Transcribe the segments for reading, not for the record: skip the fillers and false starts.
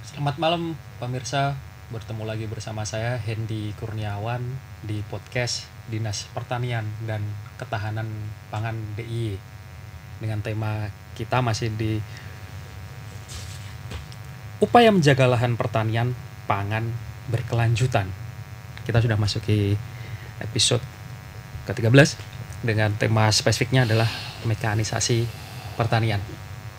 Selamat malam pemirsa, bertemu lagi bersama saya Hendy Kurniawan di podcast Dinas Pertanian dan Ketahanan Pangan DIY. Dengan tema kita masih di upaya menjaga lahan pertanian pangan berkelanjutan. Kita sudah masuki episode ke-13 dengan tema spesifiknya adalah mekanisasi pertanian.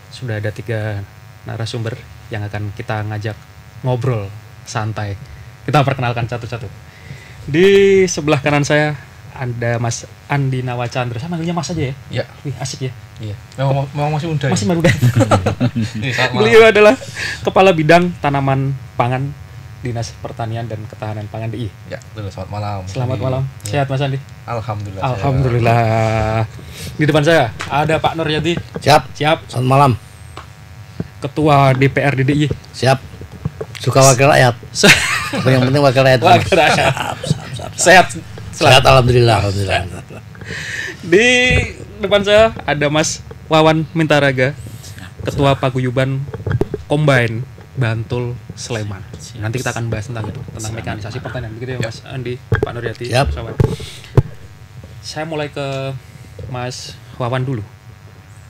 Sudah ada 3 narasumber yang akan kita ngajak ngobrol santai. Kita perkenalkan satu-satu. Di sebelah kanan saya ada Mas Andi Nawacandra. Saya manggilnya Mas aja ya? Iya. Wih, asik ya? Iya. Memang masih muda. Masih ya? muda. Beliau adalah Kepala Bidang Tanaman Pangan Dinas Pertanian dan Ketahanan Pangan DIY. Ya, betul. Selamat malam. Selamat malam. Ya. Sehat Mas Andi? Alhamdulillah. Alhamdulillah. Di depan saya ada Pak Nur Yadi. Siap. Siap. Selamat malam. Ketua DPR di DIY. Siap. Suka wakil rakyat. Yang penting wakil rakyat. Wakil rakyat. Sehat. Sehat, alhamdulillah. Di depan saya ada Mas Wawan Mintaraga, Ketua Paguyuban Combine Bantul Sleman. Nanti kita akan bahas tentang itu, tentang mekanisasi pertanian. Begitu ya Mas Andi, Pak Nuryati. Siap. Saya mulai ke Mas Wawan dulu.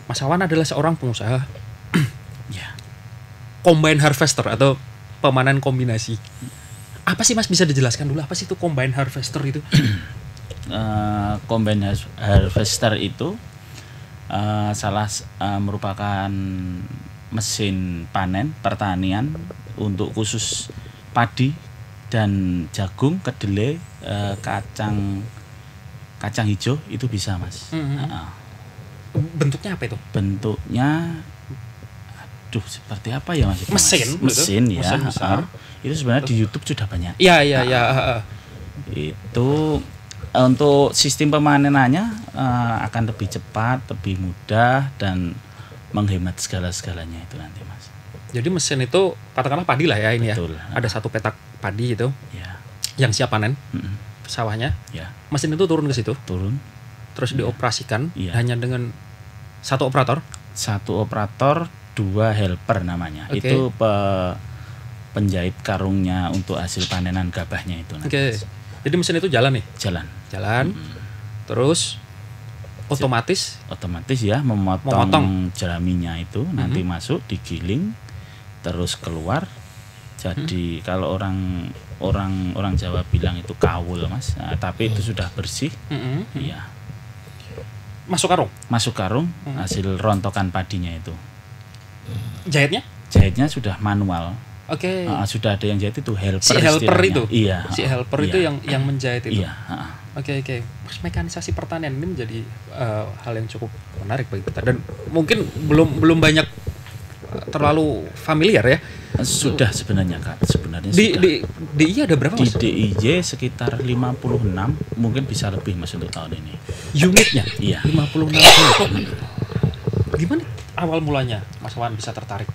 Mas Wawan adalah seorang pengusaha combine harvester atau pemanen kombinasi. Apa sih Mas, bisa dijelaskan dulu apa sih itu combine harvester itu? Combine harvester itu merupakan mesin panen pertanian untuk khusus padi dan jagung, kedelai, kacang hijau itu bisa Mas. Bentuknya apa itu? Bentuknya seperti apa ya Mas? Mesin ya. Mesin besar. Itu sebenarnya di YouTube sudah banyak. Iya. Itu untuk sistem pemanenannya akan lebih cepat, lebih mudah dan menghemat segala-segalanya itu nanti Mas. Jadi mesin itu katakanlah padi lah ya ini. Betul. Ya. Ada satu petak padi itu. Ya. Yang siap panen. Sawahnya. Ya. Mesin itu turun ke situ. Terus dioperasikan hanya dengan satu operator. Satu operator, 2 helper namanya. Okay. Itu penjahit karungnya untuk hasil panenan gabahnya itu. Oke. Jadi mesin itu jalan nih. Jalan. Terus otomatis ya memotong jeraminya itu nanti masuk digiling terus keluar. Jadi kalau orang Jawa bilang itu kawul Mas. Nah, tapi itu sudah bersih. Iya. Masuk karung. Hasil rontokan padinya itu. Jahitnya sudah manual. Oke. Sudah ada yang jahit itu helper. Si helper itu. Iya. Si helper itu yang menjahit itu. Iya. Oke. Mekanisasi pertanian ini menjadi hal yang cukup menarik bagi kita dan mungkin belum banyak terlalu familiar ya. Sudah sebenarnya Kak. Di DIY ada berapa Mas? Di DIY sekitar 56, mungkin bisa lebih Mas untuk tahun ini. Unitnya? Iya. 56 unit. Gimana awal mulanya Mas Wan bisa tertarik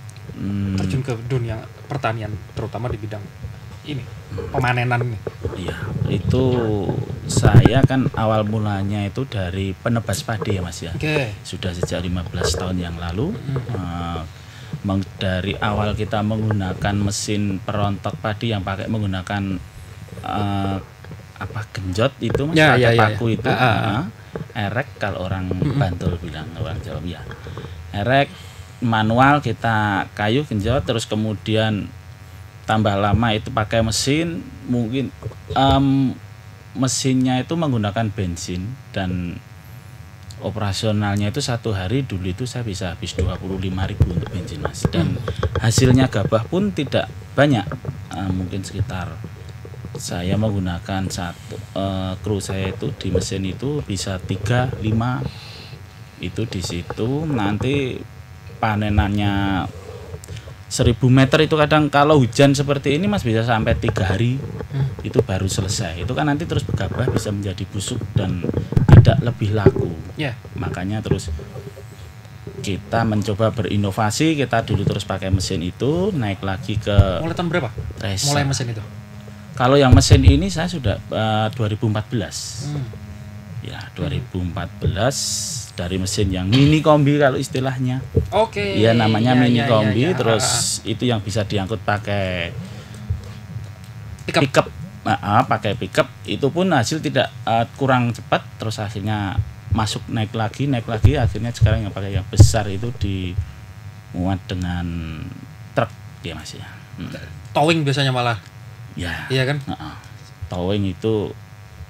terjun ke dunia pertanian terutama di bidang ini pemanenan ini? Iya, itu saya kan awal mulanya itu dari penebas padi ya Mas ya. Sudah sejak 15 tahun yang lalu. Dari awal kita menggunakan mesin perontok padi yang menggunakan genjot itu Mas, paku itu. Erek kalau orang Bantul bilang, orang Jawa ya. Erek manual, kita kayu genjot, terus kemudian tambah lama itu pakai mesin. Mungkin mesinnya itu menggunakan bensin dan operasionalnya itu 1 hari dulu itu saya bisa habis 25.000 untuk bensin Mas. Dan hasilnya gabah pun tidak banyak, mungkin sekitar saya menggunakan kru saya itu di mesin itu bisa 3-5 itu di situ. Nanti panenannya 1000 meter itu kadang kalau hujan seperti ini Mas bisa sampai 3 hari itu baru selesai. Itu kan nanti terus gabah bisa menjadi busuk dan tidak lebih laku. Makanya terus kita mencoba berinovasi, kita dulu terus pakai mesin itu, naik lagi ke mulai tahun berapa? Resa. Mulai mesin itu? Kalau yang mesin ini saya sudah 2014. Ya, 2014 dari mesin yang mini kombi kalau istilahnya. Oke. Iya, namanya Iya, mini iya, kombi, iya, iya. terus itu yang bisa diangkut pakai Pickup. pickup. Pakai pickup itu pun hasil tidak kurang cepat, terus hasilnya masuk naik lagi, akhirnya sekarang yang pakai yang besar itu dimuat dengan truk dia Mas ya. Towing biasanya malah. Ya. Iya kan? Towing itu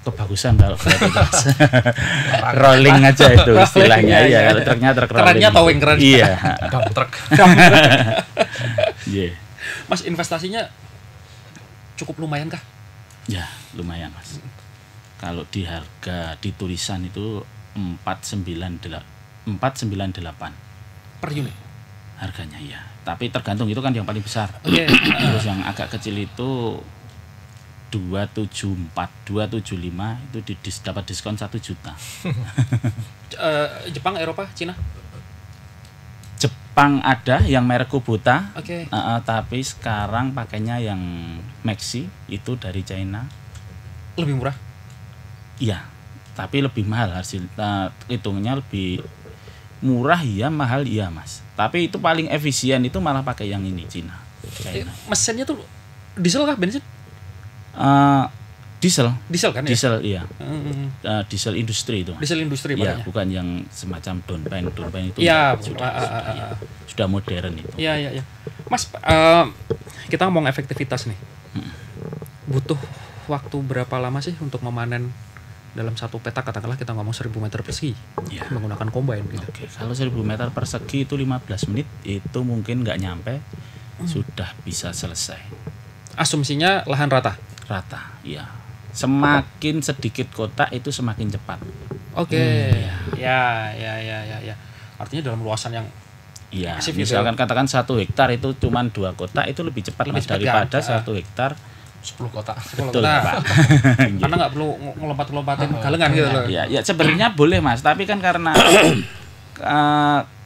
kebagusan kalau kreativitas. Rolling aja itu istilahnya. Iya, Iya, iya. kalau truknya truk rolling. Kerennya towing, keren. Iya. Dump truck. Iya. Mas, investasinya cukup lumayan kah? Ya, lumayan Mas. Kalau di harga di tulisan itu 498 Per unit. harganya ya. Tapi tergantung, itu kan yang paling besar. Oke. Terus yang agak kecil itu 275 itu dapat diskon 1 juta. Jepang, Eropa, Cina? Jepang ada yang merek Kubota. Oke. Tapi sekarang pakainya yang Maxi itu dari China. Lebih murah. Iya, tapi lebih mahal hasil. Hitungnya lebih murah iya, mahal iya Mas. Tapi itu paling efisien itu malah pakai yang ini China. Mesinnya tuh diesel kah, bensin? Diesel. Diesel kan ya? Diesel iya. Hmm. Diesel industri itu Mas. Diesel industri Iya, makanya. bukan yang semacam downpipe itu. Iya, sudah modern itu. Iya. Mas, kita ngomong efektivitas nih. Butuh waktu berapa lama sih untuk memanen dalam satu petak, katakanlah kita ngomong 1000 meter persegi Iya. menggunakan combine gitu. Oke, kalau 1000 meter persegi itu 15 menit itu mungkin nggak nyampe sudah bisa selesai. Asumsinya lahan rata. Rata, iya. Semakin sedikit kotak itu semakin cepat. Oke. Ya. Artinya dalam luasan yang Iya, masif gitu. misalkan katakan 1 hektar itu cuma 2 kotak itu lebih cepat Lebih Mas, cepat, daripada kan? 1 hektar 10 kotak. betul Nah, Pak. karena nggak perlu ngelompat-lompatin galengan gitu loh. Ya sebenarnya boleh Mas, tapi kan karena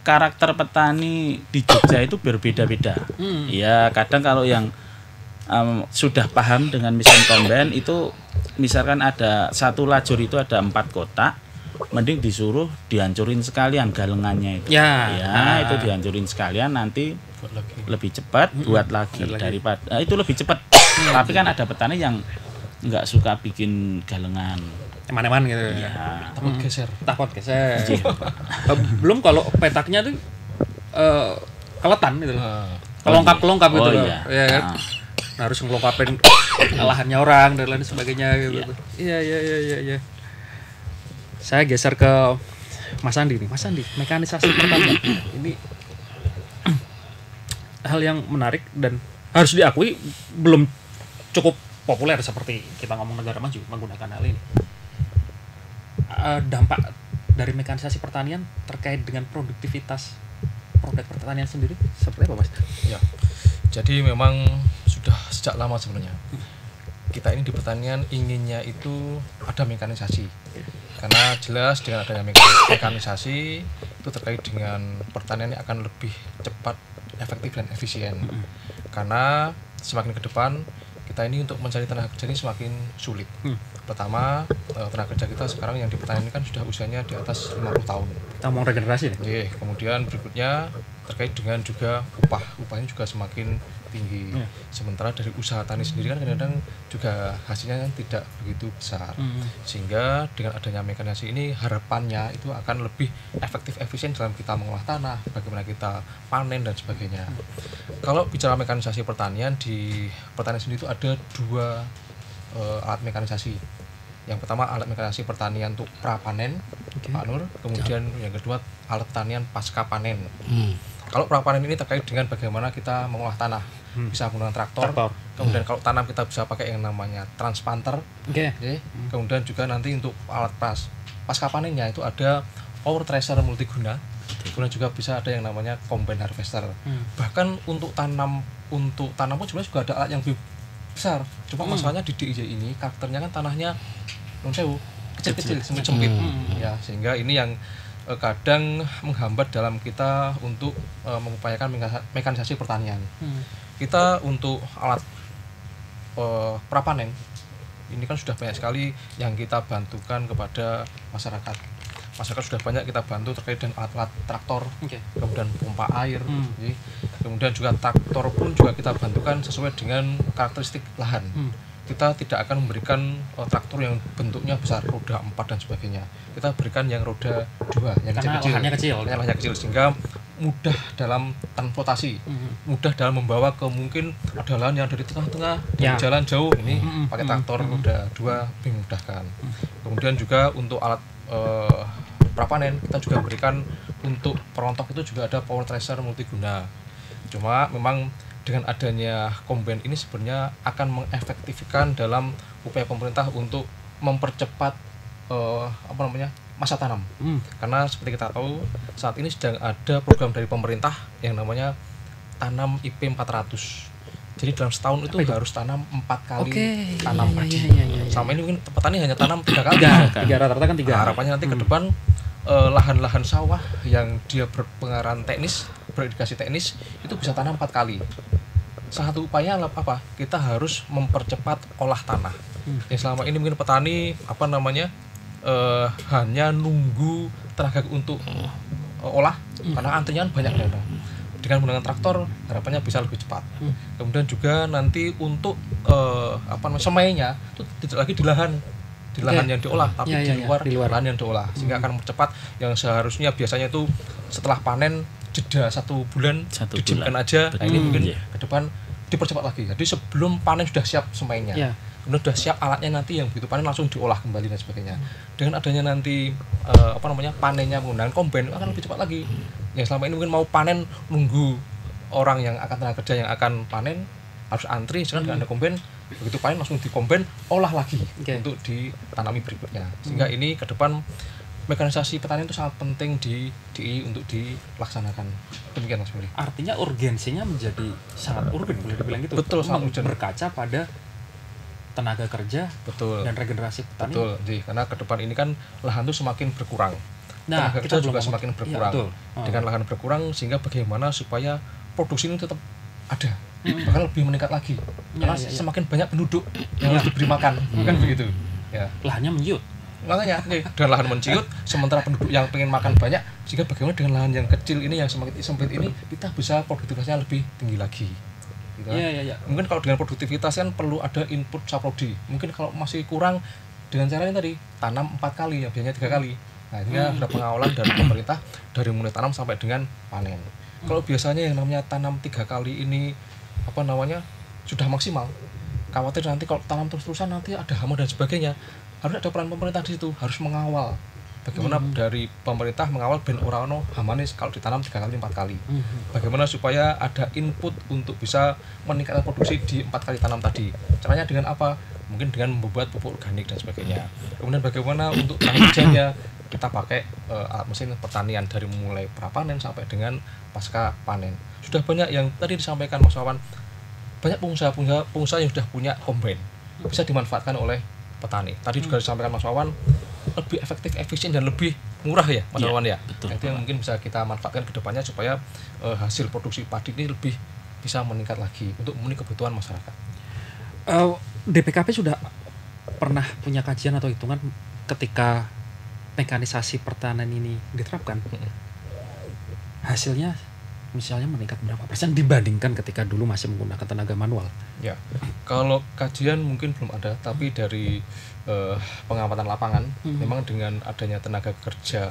karakter petani di Jogja itu berbeda-beda. Ya kadang kalau yang sudah paham dengan mesin combine itu, misalkan ada satu lajur itu ada 4 kotak, mending disuruh dihancurin sekalian galengannya itu. Ya. Itu dihancurin sekalian, nanti Buat lagi. lebih cepat buat lagi Buat lagi. daripada itu lebih cepat. Tapi kan ada petani yang nggak suka bikin galengan. Eman-eman gitu. Ya. Takut geser. Takut geser. Belum kalau petaknya tuh keletan gitu loh. Kelongkap gitu loh. Iya. Iya kan? Nah, harus ngelongkapin lahannya orang dan lain sebagainya gitu. Iya. Saya geser ke Mas Andi nih. Mas Andi, mekanisasi pertanian ini hal yang menarik dan harus diakui belum cukup populer seperti kita ngomong negara maju menggunakan hal ini. Dampak dari mekanisasi pertanian terkait dengan produktivitas produk pertanian sendiri seperti apa Mas? Ya. Jadi memang sudah sejak lama sebenarnya kita ini di pertanian inginnya itu ada mekanisasi, karena jelas dengan adanya mekanisasi itu terkait dengan pertanian yang akan lebih cepat, efektif dan efisien. Karena semakin ke depan kita ini untuk mencari tenaga kerja ini semakin sulit. Pertama, tenaga kerja kita sekarang yang di pertanian ini kan sudah usianya di atas 50 tahun. Kita ngomong regenerasi nih. Oke, kemudian berikutnya terkait dengan juga upahnya juga semakin tinggi. Sementara dari usaha tani sendiri kan kadang-kadang juga hasilnya kan tidak begitu besar. Sehingga dengan adanya mekanisasi ini harapannya itu akan lebih efektif efisien dalam kita mengolah tanah, bagaimana kita panen dan sebagainya. Kalau bicara mekanisasi pertanian, di pertanian sendiri itu ada 2 alat mekanisasi. Yang pertama alat mekanisasi pertanian untuk prapanen, Pak Nur. Kemudian yang kedua alat pertanian pasca panen. Kalau prapanen ini terkait dengan bagaimana kita mengolah tanah, bisa menggunakan traktor. Kemudian kalau tanam kita bisa pakai yang namanya transplanter. Oke. Kemudian juga nanti untuk alat pasca panennya itu ada power thresher multiguna. Kemudian juga bisa ada yang namanya combine harvester. Bahkan untuk tanam pun sebenarnya juga ada alat yang lebih besar. Cuma masalahnya di DIY ini karakternya kan tanahnya kecil-kecil, sempit. Ya, sehingga ini yang kadang menghambat dalam kita untuk mengupayakan mekanisasi pertanian. Kita untuk alat prapanen ini kan sudah banyak sekali yang kita bantukan kepada masyarakat. Masyarakat sudah banyak kita bantu terkait dengan alat-alat traktor, kemudian pompa air, kemudian juga traktor pun juga kita bantukan sesuai dengan karakteristik lahan. Kita tidak akan memberikan traktor yang bentuknya besar, roda 4 dan sebagainya. Kita berikan yang roda 2, yang kecil-kecil, lahannya kecil, sehingga mudah dalam transportasi, mudah dalam membawa ke mungkin ada lahan yang dari tengah-tengah, dari jalan jauh, ini pakai traktor roda 2 lebih memudahkan. Kemudian juga untuk alat prapanen kita juga berikan untuk perontok itu juga ada power thresher multiguna. Cuma memang dengan adanya combine ini sebenarnya akan mengefektifkan dalam upaya pemerintah untuk mempercepat masa tanam. Karena seperti kita tahu saat ini sedang ada program dari pemerintah yang namanya tanam IP 400. Jadi dalam setahun itu harus tanam 4 kali tanam padi. Sama ini mungkin petani hanya tanam 3 kali. 3 rata-rata kan 3. Harapannya nanti ke depan lahan-lahan sawah yang dia berpengaruh teknis, beridikasi teknis itu bisa tanam 4 kali. Salah satu upaya apa? Kita harus mempercepat olah tanah. Yang selama ini mungkin petani hanya nunggu tenaga untuk olah karena antrian banyak dana. Dengan menggunakan traktor harapannya bisa lebih cepat. Kemudian juga nanti untuk semainya itu tidak lagi di lahan yang diolah, tapi di luar lahan yang diolah, sehingga akan mempercepat yang seharusnya biasanya itu setelah panen jeda 1 bulan didiamkan aja. Nah ini mungkin ke depan dipercepat lagi. Jadi sebelum panen sudah siap semainya. Kemudian sudah siap alatnya, nanti yang begitu panen langsung diolah kembali dan sebagainya. Dengan adanya nanti panennya menggunakan combine akan lebih cepat lagi. Yang selama ini mungkin mau panen nunggu orang yang akan tenaga kerja yang akan panen harus antri, sedangkan dengan ada combine begitu panen langsung di combine olah lagi untuk ditanami berikutnya. Sehingga ini ke depan mekanisasi pertanian itu sangat penting di DI untuk dilaksanakan. Demikian Mas Willy. Artinya urgensinya menjadi sangat urgen, boleh dibilang gitu. Betul, sangat urgen. Berkaca pada tenaga kerja dan regenerasi petani. Betul, jadi karena ke depan ini kan lahan itu semakin berkurang. Tenaga kerja juga semakin berkurang. Dengan lahan berkurang sehingga bagaimana supaya produksi ini tetap ada, bahkan lebih meningkat lagi. Karena semakin banyak penduduk yang harus diberi makan, kan begitu. Lahannya menciut. Makanya dengan lahan menciut, sementara penduduk yang pengen makan banyak, sehingga bagaimana dengan lahan yang kecil ini yang semakin sempit ini kita bisa produktivitasnya lebih tinggi lagi. Gitu. Mungkin kalau dengan produktivitas kan perlu ada input saprodi. Mungkin kalau masih kurang dengan cara ini tadi tanam 4 kali, ya biasanya 3 kali. Nah ini ada pengawalan dari pemerintah dari mulai tanam sampai dengan panen. Kalau biasanya yang namanya tanam 3 kali ini sudah maksimal, khawatir nanti kalau tanam terus-terusan nanti ada hama dan sebagainya. Harus ada peran pemerintah di situ, harus mengawal. Bagaimana dari pemerintah mengawal ben ora ono hamane kalau ditanam 3 kali 4 kali. Bagaimana supaya ada input untuk bisa meningkatkan produksi di 4 kali tanam tadi. Caranya dengan apa? Mungkin dengan membuat pupuk organik dan sebagainya. Kemudian bagaimana untuk tenaga kerjanya, kita pakai alat mesin pertanian dari mulai prapanen sampai dengan pasca panen. Sudah banyak yang tadi disampaikan Mas Wawan, banyak pengusaha yang sudah punya combine, bisa dimanfaatkan oleh petani. Tadi juga disampaikan Mas Wawan, lebih efektif, efisien dan lebih murah ya Mas Wawan ya. Betul. Itu yang mungkin bisa kita manfaatkan ke depannya supaya hasil produksi padi ini lebih bisa meningkat lagi untuk memenuhi kebutuhan masyarakat. DPKP sudah pernah punya kajian atau hitungan ketika mekanisasi pertanian ini diterapkan, hasilnya misalnya meningkat berapa persen dibandingkan ketika dulu masih menggunakan tenaga manual? Ya, kalau kajian mungkin belum ada, tapi dari pengamatan lapangan, memang dengan adanya tenaga kerja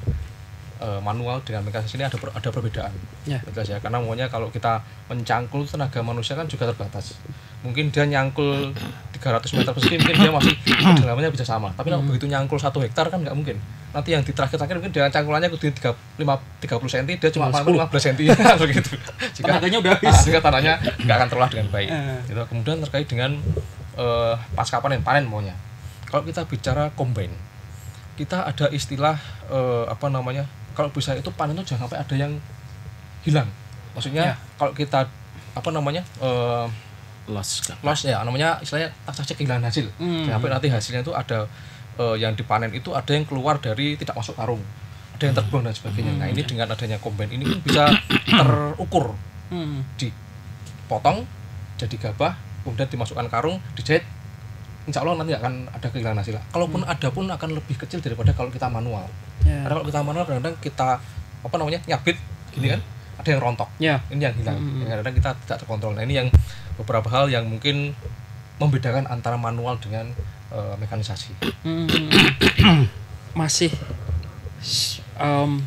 manual dengan mekanisasi ini ada perbedaan. Jelas ya, karena maunya kalau kita mencangkul tenaga manusia kan juga terbatas. Mungkin dia nyangkul 300 meter persegi, mungkin dia masih kedalamannya bisa sama. Tapi kalau begitu nyangkul 1 hektar kan nggak mungkin. Nanti yang di terakhir mungkin dengan cangkulannya kudu 30 cm, dia cuma 15 cm begitu. Tenaganya udah habis. Sehingga tanahnya nggak akan terolah dengan baik. Gitu. Kemudian terkait dengan pasca panen maunya. Kalau kita bicara combine, kita ada istilah kalau bisa itu panen itu jangan sampai ada yang hilang. Maksudnya kalau kita loss ya, namanya istilahnya taksasi kehilangan hasil. Sampai nanti hasilnya itu ada yang dipanen itu ada yang keluar dari tidak masuk karung, ada yang terbuang dan sebagainya. Nah ini dengan adanya combine ini bisa terukur, dipotong jadi gabah, kemudian dimasukkan karung, dijahit, insya Allah nanti akan ada kehilangan hasil. Kalaupun ada pun akan lebih kecil daripada kalau kita manual. Ya. Karena kalau kita manual kadang-kadang kita nyabit gini kan, ada yang rontok. Ya. Ini yang hilang. Kadang-kadang kita tidak terkontrol. Nah, ini yang beberapa hal yang mungkin membedakan antara manual dengan mekanisasi. Masih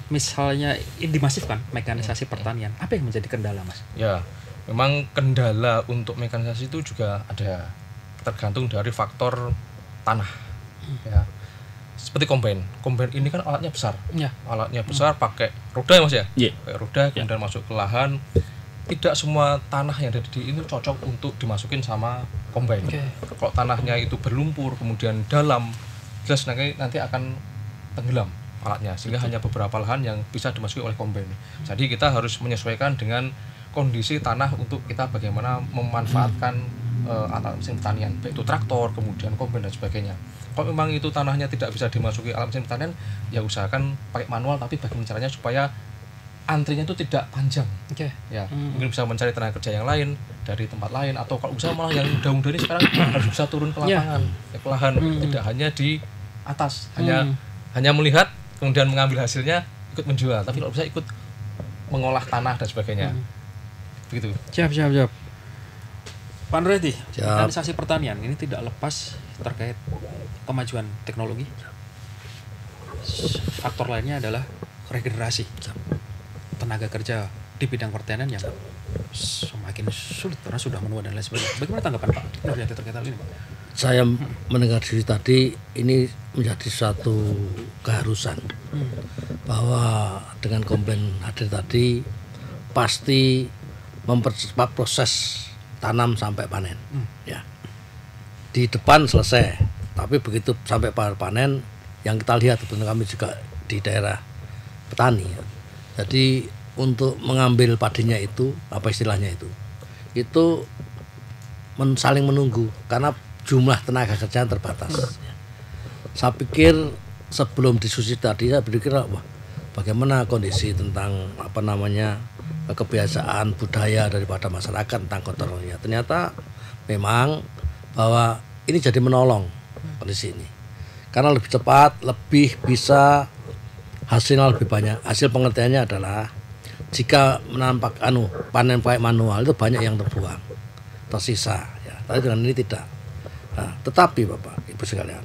misalnya dimasifkan mekanisasi pertanian, apa yang menjadi kendala, Mas? Ya, memang kendala untuk mekanisasi itu juga ada, tergantung dari faktor tanah. Ya, seperti kombain ini kan alatnya besar. Ya. Alatnya besar, pakai roda ya Mas ya. Yeah. Pakai roda, kemudian masuk ke lahan. Tidak semua tanah yang ada di ini cocok untuk dimasukin sama kombain. Kalau tanahnya itu berlumpur, kemudian dalam, jelas nanti akan tenggelam alatnya, sehingga hanya beberapa lahan yang bisa dimasuki oleh kombain. Jadi kita harus menyesuaikan dengan kondisi tanah untuk kita bagaimana memanfaatkan alat mesin pertanian, baik itu traktor, kemudian kombain dan sebagainya. Kalau memang itu tanahnya tidak bisa dimasuki alat mesin pertanian, ya usahakan pakai manual, tapi bagaimana caranya supaya antrinya itu tidak panjang. Ya, mungkin bisa mencari tenaga kerja yang lain dari tempat lain, atau kalau usaha malah yang daun ini sekarang harus bisa turun ke lapangan, ke lahan, tidak hanya di atas, hanya melihat kemudian mengambil hasilnya ikut menjual, tapi kalau bisa ikut mengolah tanah dan sebagainya. Begitu. Siap. Pak Nuredi, mekanisasi pertanian ini tidak lepas terkait kemajuan teknologi. Faktor lainnya adalah regenerasi tenaga kerja di bidang pertanian yang semakin sulit karena sudah menua dan lain sebagainya. Bagaimana tanggapan Pak Nuredi terkait hal ini, Pak? Saya mendengar dari tadi ini menjadi suatu keharusan bahwa dengan kombain hadir tadi pasti mempercepat proses tanam sampai panen. Ya, di depan selesai, tapi begitu sampai panen yang kita lihat sebenarnya kami juga di daerah petani. Jadi untuk mengambil padinya itu apa istilahnya itu saling menunggu karena jumlah tenaga kerja terbatas. Saya pikir sebelum diskusi tadi saya berpikir wah bagaimana kondisi tentang kebiasaan budaya daripada masyarakat tentang gotong royong. Ternyata memang bahwa ini jadi menolong kondisi ini karena lebih cepat, lebih bisa hasilnya lebih banyak. Hasil pengertiannya adalah jika menampak panen pakai manual itu banyak yang terbuang, tersisa. Ya, tapi dengan ini tidak. Nah, tetapi Bapak Ibu sekalian,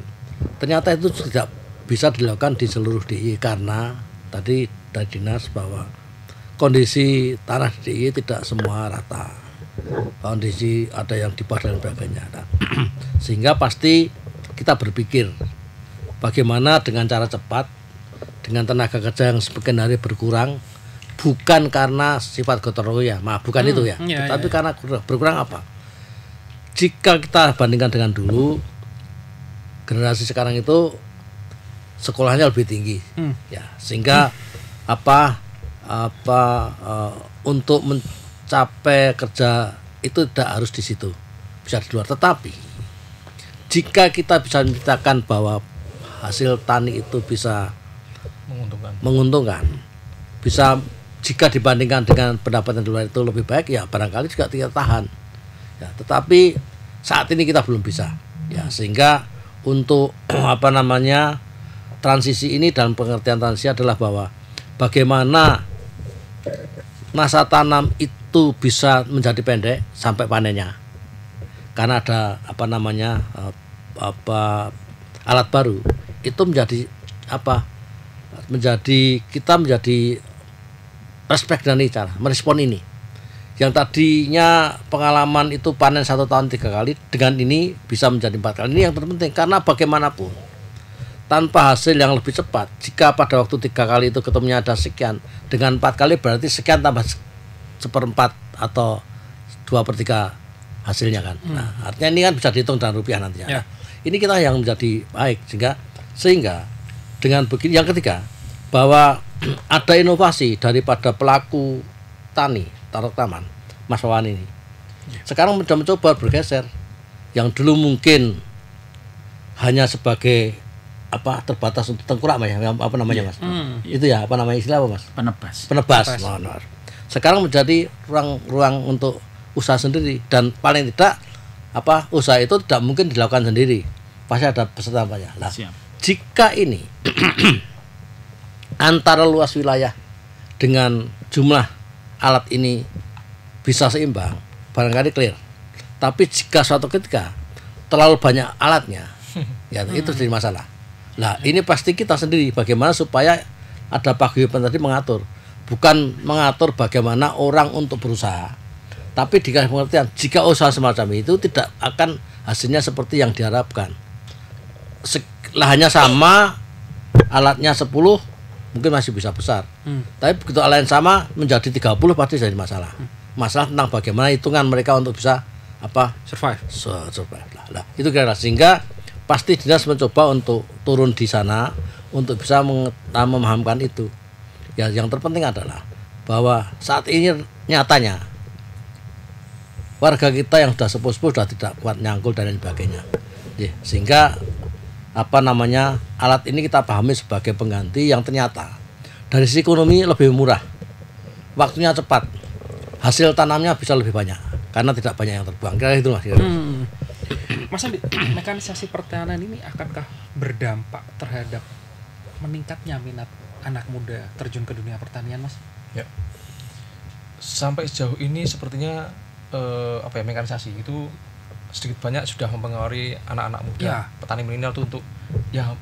ternyata itu tidak bisa dilakukan di seluruh DIY karena tadi dari dinas bahwa kondisi tanah DIY tidak semua rata. Kondisi ada yang di bawah dan sebagainya. Nah, sehingga pasti kita berpikir bagaimana dengan cara cepat, dengan tenaga kerja yang sebagian hari berkurang, bukan karena sifat gotong royong, bukan itu ya, tapi karena berkurang apa? Jika kita bandingkan dengan dulu, generasi sekarang itu sekolahnya lebih tinggi, ya, sehingga untuk mencapai kerja itu tidak harus di situ, bisa di luar. Tetapi jika kita bisa menciptakan bahwa hasil tani itu bisa menguntungkan, bisa jika dibandingkan dengan pendapatan di luar itu lebih baik, ya barangkali juga tidak tahan. Ya, tetapi saat ini kita belum bisa. Ya, sehingga untuk transisi ini dan pengertian transisi adalah bahwa bagaimana masa tanam itu bisa menjadi pendek sampai panennya. Karena ada alat baru itu menjadi kita menjadi respect dan cara merespon ini. Yang tadinya pengalaman itu panen 1 tahun 3 kali, dengan ini bisa menjadi 4 kali. Ini yang terpenting karena bagaimanapun tanpa hasil yang lebih cepat, jika pada waktu 3 kali itu ketemunya ada sekian, dengan 4 kali berarti sekian tambah 1/4 atau 2/3 hasilnya kan. Nah, artinya ini kan bisa dihitung dengan rupiah nantinya. Ya. Ini kita yang menjadi baik sehingga dengan begini. Yang ketiga, bahwa ada inovasi daripada pelaku tani taruh taman, Mas Wawan ini. Sekarang mencoba bergeser. Yang dulu mungkin hanya sebagai terbatas untuk tengkorak Mas, Mas? Itu ya, istilah apa Mas? Penebas. Sekarang menjadi ruang untuk usaha sendiri dan paling tidak usaha itu tidak mungkin dilakukan sendiri, pasti ada peserta kampanye. Nah, Siap. jika ini antara luas wilayah dengan jumlah alat ini bisa seimbang, barangkali clear. Tapi jika suatu ketika terlalu banyak alatnya, ya itu jadi masalah. Nah, ini pasti kita sendiri bagaimana supaya ada paguyuban tadi mengatur, bukan mengatur bagaimana orang untuk berusaha, tapi dikasih pengertian jika usaha semacam itu tidak akan hasilnya seperti yang diharapkan. Lahannya sama, alatnya 10 mungkin masih bisa besar. Tapi begitu alat yang sama menjadi 30 pasti jadi masalah. Masalah tentang bagaimana hitungan mereka untuk bisa survive. Survive. Nah, itu kira-kira sehingga pasti dinas mencoba untuk turun di sana untuk bisa memahamkan itu. Ya, yang terpenting adalah bahwa saat ini nyatanya warga kita yang sudah sepuh-sepuh sudah tidak kuat nyangkul dan lain sebagainya. Ya, sehingga alat ini kita pahami sebagai pengganti yang ternyata dari sisi ekonomi lebih murah, waktunya cepat, hasil tanamnya bisa lebih banyak karena tidak banyak yang terbuang. Kira itu Mas. Mas Andi, mekanisasi pertanian ini akankah berdampak terhadap meningkatnya minat anak muda terjun ke dunia pertanian, Mas? Ya. Sampai sejauh ini sepertinya mekanisasi itu sedikit banyak sudah mempengaruhi anak-anak muda, petani milenial itu untuk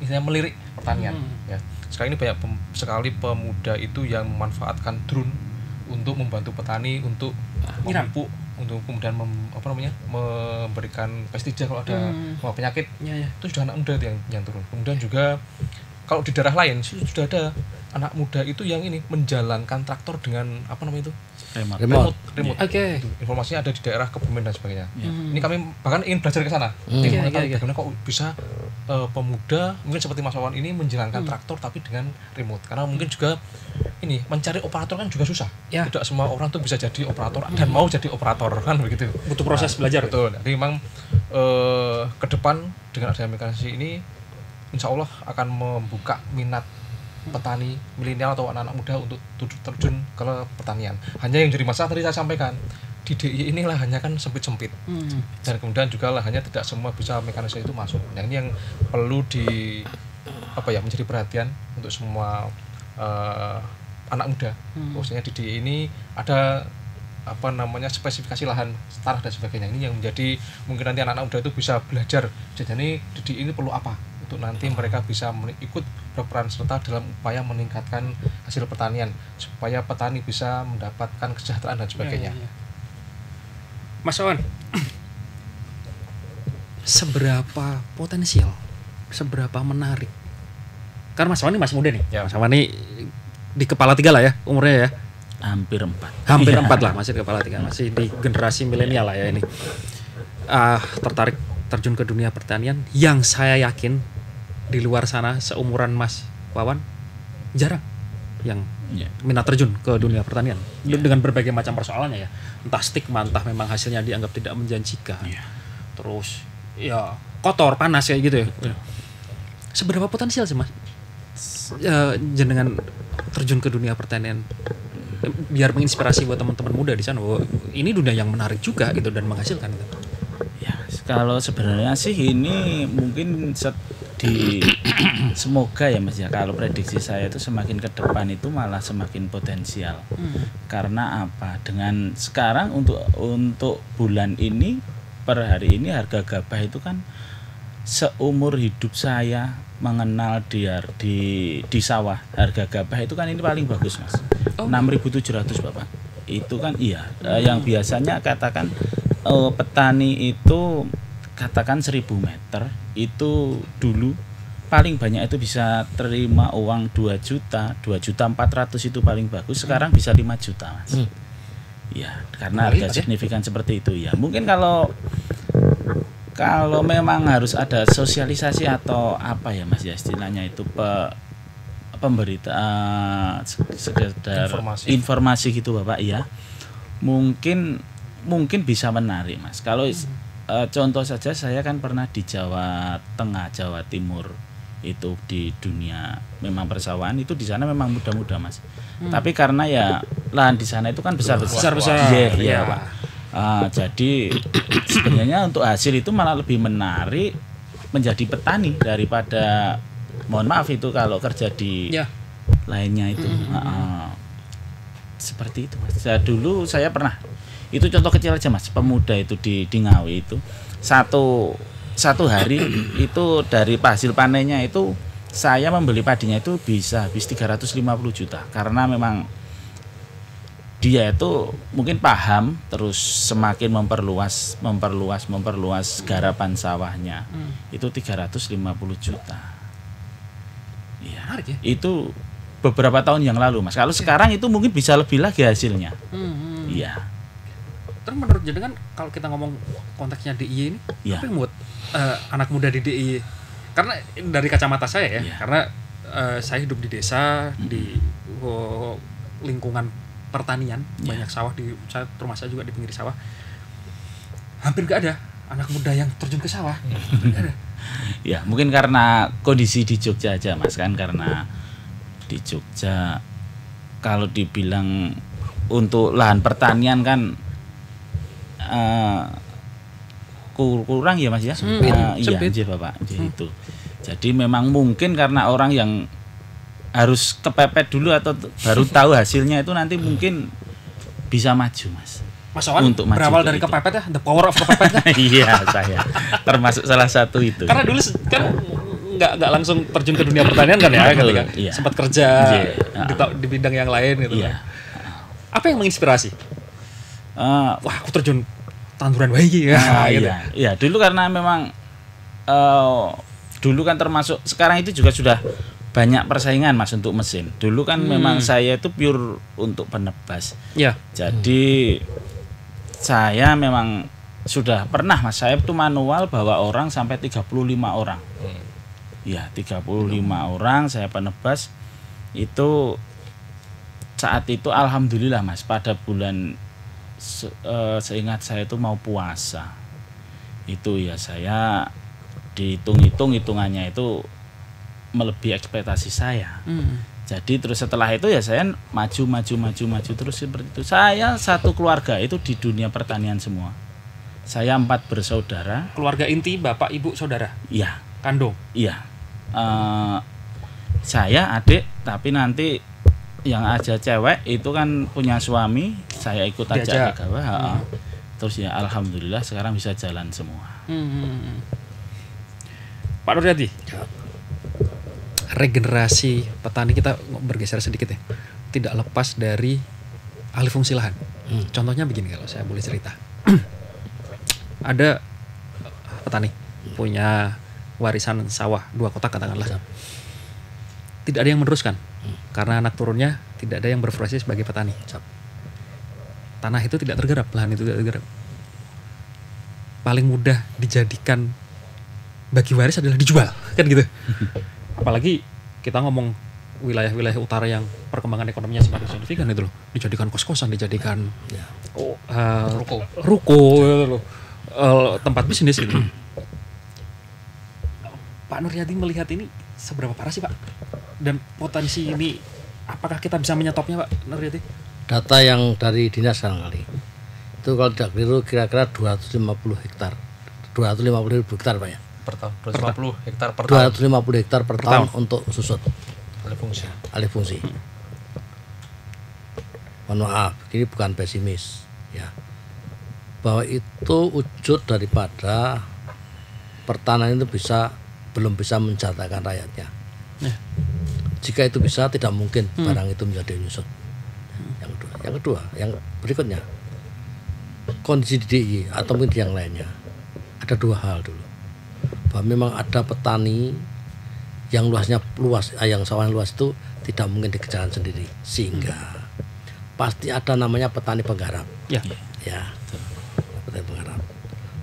misalnya melirik pertanian. Ya. Sekarang ini banyak sekali pemuda itu yang memanfaatkan drone untuk membantu petani untuk memupuk, untuk kemudian memberikan pestisida kalau ada penyakit. Itu sudah anak muda yang turun. Kemudian juga kalau di daerah lain sudah ada anak muda itu yang ini menjalankan traktor dengan remote. Oke. Informasinya ada di daerah Kebumen dan sebagainya. Ini kami bahkan ingin belajar ke sana. Bagaimana kok bisa pemuda mungkin seperti Mas Wawan ini menjalankan traktor tapi dengan remote. Karena mungkin juga ini mencari operator kan juga susah. Tidak semua orang tuh bisa jadi operator dan mau jadi operator kan begitu. Butuh proses belajar. Betul. Jadi memang ke depan dengan adanya mekanisasi ini insya Allah akan membuka minat petani milenial atau anak-anak muda untuk terjun ke pertanian. Hanya yang jadi masalah tadi saya sampaikan di DIY inilah hanya kan sempit-sempit dan kemudian juga lahannya tidak semua bisa mekanisasi itu masuk. Nah, ini yang perlu menjadi perhatian untuk semua anak muda. Khususnya di DIY ini ada spesifikasi lahan, tanah dan sebagainya. Ini yang menjadi mungkin nanti anak-anak muda itu bisa belajar. Jadi di DIY ini perlu apa untuk nanti mereka bisa ikut berperan serta dalam upaya meningkatkan hasil pertanian supaya petani bisa mendapatkan kesejahteraan dan sebagainya. Mas Wawan, seberapa potensial, seberapa menarik? Karena Mas Wawan ini masih muda nih. Mas Wawan ini di kepala 3 lah ya umurnya ya. Hampir 4 lah, masih di kepala 3, masih di generasi milenial lah ya ini. Tertarik terjun ke dunia pertanian yang saya yakin di luar sana seumuran Mas Wawan jarang yang minat terjun ke dunia pertanian dengan berbagai macam persoalannya ya, entah stigma, entah memang hasilnya dianggap tidak menjanjikan, terus kotor, panas kayak gitu ya. Seberapa potensial sih Mas jenengan terjun ke dunia pertanian biar menginspirasi buat teman-teman muda di sana bahwa ini dunia yang menarik juga gitu dan menghasilkan gitu. Ya, kalau sebenarnya sih ini mungkin semoga ya Mas ya, kalau prediksi saya itu semakin ke depan itu malah semakin potensial. Karena apa? Dengan sekarang untuk bulan ini per hari ini harga gabah itu kan seumur hidup saya mengenal di sawah, harga gabah itu kan ini paling bagus Mas. 6.700 Bapak. Itu kan yang biasanya katakan petani itu katakan 1.000 meter itu dulu paling banyak itu bisa terima uang 2.400.000 itu paling bagus. Sekarang bisa 5 juta Mas. Ya, karena harga signifikan seperti itu ya. Mungkin kalau memang harus ada sosialisasi atau apa ya Mas ya istilahnya itu pemberitaan sekedar informasi gitu Bapak ya. Mungkin bisa menarik Mas. Kalau contoh saja saya kan pernah di Jawa Tengah, Jawa Timur itu di dunia memang persawahan itu di sana memang muda-muda Mas. Tapi karena ya lahan di sana itu kan besar-besar. Iya, Pak. Jadi sebenarnya untuk hasil itu malah lebih menarik menjadi petani daripada, mohon maaf itu kalau kerja di Ya. lainnya itu. Seperti itu Mas. Dulu saya pernah, itu contoh kecil aja Mas, pemuda itu di Ngawi itu satu hari itu dari hasil panennya itu saya membeli padinya itu bisa habis 350 juta karena memang dia itu mungkin paham, terus semakin memperluas garapan sawahnya. Itu 350 juta. Iya. Menarik ya. Itu beberapa tahun yang lalu Mas. Kalau sekarang itu mungkin bisa lebih lagi hasilnya. Iya. Terus menurut jenengan kalau kita ngomong konteksnya DIY ini, Iya. apa yang membuat anak muda di DIY? Karena dari kacamata saya ya, Iya. karena saya hidup di desa, di lingkungan pertanian, banyak sawah rumah saya juga di pinggir sawah. Hampir gak ada anak muda yang terjun ke sawah. Nggak ada. Ya, mungkin karena kondisi di Jogja aja Mas, kan karena di Jogja kalau dibilang untuk lahan pertanian kan kurang ya Mas ya. Iya, sempit. nggih, Bapak. Nggih, itu. Jadi memang mungkin karena orang yang harus kepepet dulu atau baru tahu hasilnya itu nanti mungkin bisa maju Mas. Mas Owan Untuk maju berawal ke dari itu. kepepet ya, the power of kepepet ya. Iya, saya termasuk salah satu itu. Karena dulu kan nggak langsung terjun ke dunia pertanian kan ya, Betul, ketika iya. sempat kerja di bidang yang lain gitu. Iya. Apa yang menginspirasi? Wah, aku terjun tanduran bayi ya. Gitu. Iya, iya. Dulu karena memang dulu kan termasuk, sekarang itu juga sudah banyak persaingan Mas untuk mesin. Dulu kan memang saya itu pure untuk penebas. Ya. Jadi saya memang sudah pernah Mas, saya itu manual bawa orang sampai 35 orang. Ya, 35 orang saya penebas. Itu saat itu alhamdulillah Mas, pada bulan seingat saya itu mau puasa. Itu ya saya hitungannya itu melebihi ekspektasi saya. Jadi terus setelah itu ya saya maju terus seperti itu. Saya satu keluarga itu di dunia pertanian semua. Saya 4 bersaudara. Keluarga inti, bapak, ibu, saudara. Iya, Kandung. iya. Saya adik, tapi nanti yang aja cewek itu kan punya suami, saya ikut aja Diajak. ke bawah. Terus ya alhamdulillah sekarang bisa jalan semua. Pak Nuryadi, regenerasi petani kita bergeser sedikit ya, tidak lepas dari alih fungsi lahan. Contohnya begini kalau saya boleh cerita. Ada petani punya warisan sawah 2 kotak katakanlah. Tidak ada yang meneruskan karena anak turunnya tidak ada yang berprofesi sebagai petani. Tanah itu tidak tergarap, lahan itu tidak tergarap. Paling mudah dijadikan bagi waris adalah dijual, kan gitu. Apalagi kita ngomong wilayah-wilayah utara yang perkembangan ekonominya semakin signifikan itu loh, dijadikan kos-kosan, dijadikan ruko gitu loh, tempat bisnis gitu. Pak Nuryadi melihat ini seberapa parah sih Pak? Dan potensi ini apakah kita bisa menyetopnya Pak Nuryadi? Data yang dari dinas kali itu kalau tidak keliru kira-kira 250 hektar 250.000 hektar Pak ya, Per tahun 250 hektar per tahun 250 hektar per tahun untuk susut alih fungsi. Mohon maaf, ini bukan pesimis ya, bahwa itu wujud daripada pertanian itu belum bisa menjatakan rakyatnya. Jika itu bisa, tidak mungkin barang itu menjadi nyusut. Yang kedua, yang berikutnya, kondisi di DIY atau mungkin di yang lainnya, ada 2 hal dulu. Bahwa memang ada petani yang yang sawahnya luas itu tidak mungkin dikerjakan sendiri, sehingga pasti ada namanya petani penggarap. Ya. Petani penggarap.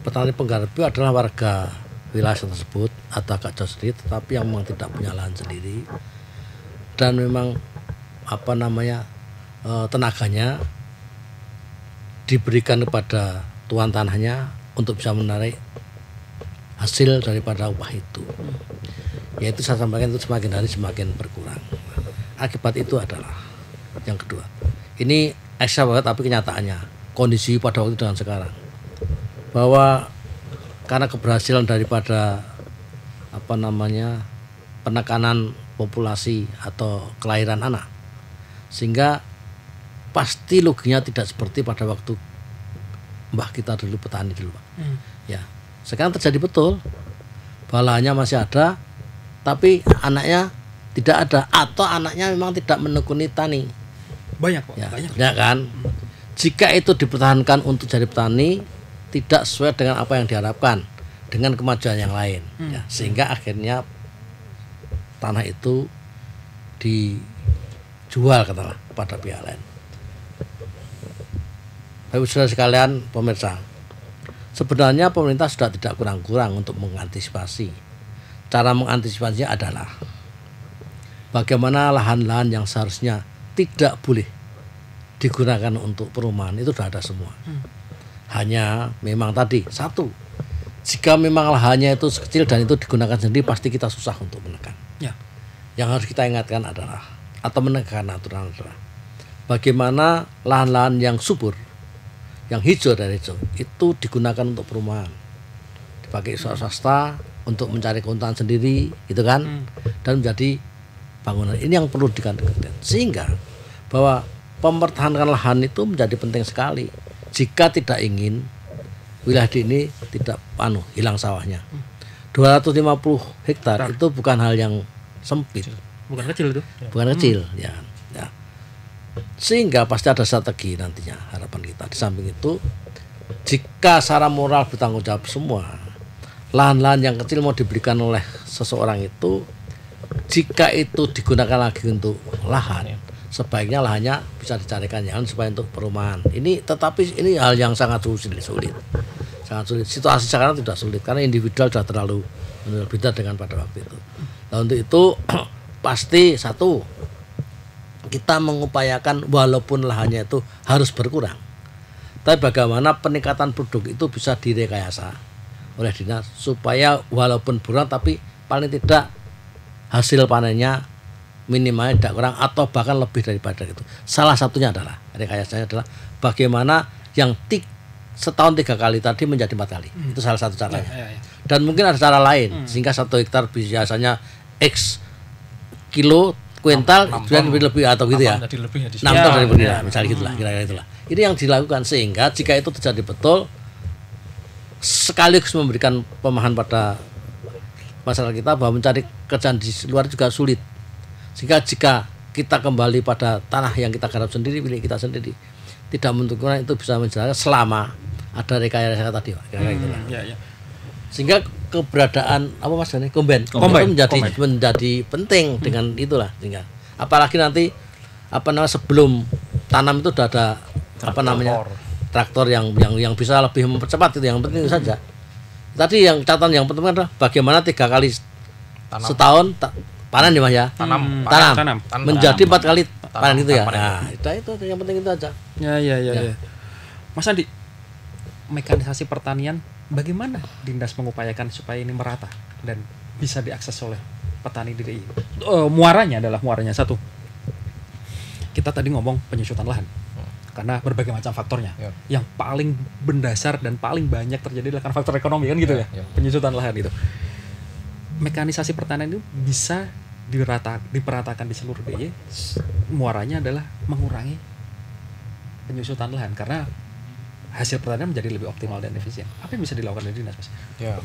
Petani penggarap itu adalah warga wilayah tersebut atau agak jauh sedikit, tetapi yang memang tidak punya lahan sendiri dan memang tenaganya diberikan kepada tuan tanahnya untuk bisa menarik hasil daripada upah itu. Yaitu saya sampaikan itu semakin hari semakin berkurang. Akibat itu adalah yang kedua. Ini eksa banget tapi kenyataannya kondisi pada waktu itu dengan sekarang, bahwa karena keberhasilan daripada penekanan populasi atau kelahiran anak, sehingga pasti loginya tidak seperti pada waktu mbah kita dulu petani dulu, Pak. Ya, sekarang terjadi betul bahwa lahannya masih ada, tapi anaknya tidak ada, atau anaknya memang tidak menekuni tani. Banyak kok, Ya, banyak. ya kan? Jika itu dipertahankan untuk jadi petani, tidak sesuai dengan apa yang diharapkan dengan kemajuan yang lain, ya, sehingga akhirnya tanah itu dijual katakanlah kepada pihak lain. Bapak saudara sekalian pemirsa, sebenarnya pemerintah sudah tidak kurang-kurang untuk mengantisipasi. Cara mengantisipasinya adalah bagaimana lahan-lahan yang seharusnya tidak boleh digunakan untuk perumahan itu sudah ada semua. Hanya memang tadi satu, jika memang lahannya itu kecil dan itu digunakan sendiri, pasti kita susah untuk menekan. Ya. Yang harus kita ingatkan adalah atau menegakkan aturan adalah bagaimana lahan-lahan yang subur, yang hijau dari hijau itu digunakan untuk perumahan, dipakai swasta untuk mencari keuntungan sendiri, gitu kan, dan menjadi bangunan. Ini yang perlu dikantongi, sehingga bahwa mempertahankan lahan itu menjadi penting sekali. Jika tidak ingin wilayah ini tidak hilang sawahnya. 250 hektar itu bukan hal yang sempit, Bukan kecil itu. bukan kecil, ya. Sehingga pasti ada strategi nantinya, harapan kita. Di samping itu, jika secara moral bertanggung jawab semua, lahan-lahan yang kecil mau diberikan oleh seseorang itu, jika itu digunakan lagi untuk lahan, sebaiknya lahannya bisa dicarikan jangan supaya untuk perumahan. Tetapi ini hal yang sangat sulit, sangat sulit. Situasi sekarang tidak sulit karena individual sudah terlalu berbeda dengan pada waktu itu. Nah, untuk itu pasti satu, kita mengupayakan walaupun lahannya itu harus berkurang, tapi bagaimana peningkatan produk itu bisa direkayasa oleh dinas supaya walaupun berkurang tapi paling tidak hasil panennya minimal tidak kurang atau bahkan lebih daripada itu. Salah satunya adalah rekayasanya adalah bagaimana yang setahun 3 kali tadi menjadi 4 kali. Itu salah satu caranya. Dan mungkin ada cara lain sehingga 1 hektar biasanya X kilo kuintal dan lebih atau gitu ya. 6 ton dari berdiri, misalnya gitulah, kira-kira itulah. Ini yang dilakukan sehingga jika itu terjadi betul, sekaligus memberikan pemahaman pada masyarakat kita bahwa mencari kerjaan di luar juga sulit. Sehingga jika kita kembali pada tanah yang kita garap sendiri, milik kita sendiri, tidak menentukan itu bisa menjalankan selama ada rekayasa tadi, Pak. Kira-kira itulah. Sehingga keberadaan kombain itu menjadi penting dengan itulah, sehingga apalagi nanti sebelum tanam itu sudah ada traktor yang bisa lebih mempercepat, itu yang penting saja. Tadi yang catatan yang penting adalah bagaimana 3 kali setahun panen ya Mas ya, tanam menjadi 4 kali panen itu ya. Nah itu yang penting itu aja. Ya. Mas Andi, mekanisasi pertanian bagaimana Dinas mengupayakan supaya ini merata dan bisa diakses oleh petani di DIY? Muaranya satu. Kita tadi ngomong penyusutan lahan. Karena berbagai macam faktornya. Yang paling mendasar dan paling banyak terjadi adalah karena faktor ekonomi kan gitu ya. Penyusutan lahan itu. Mekanisasi pertanian itu bisa diperatakan di seluruh DIY. Muaranya adalah mengurangi penyusutan lahan karena hasil pertanian menjadi lebih optimal dan efisien. Apa yang bisa dilakukan oleh Dinas, Mas? Ya,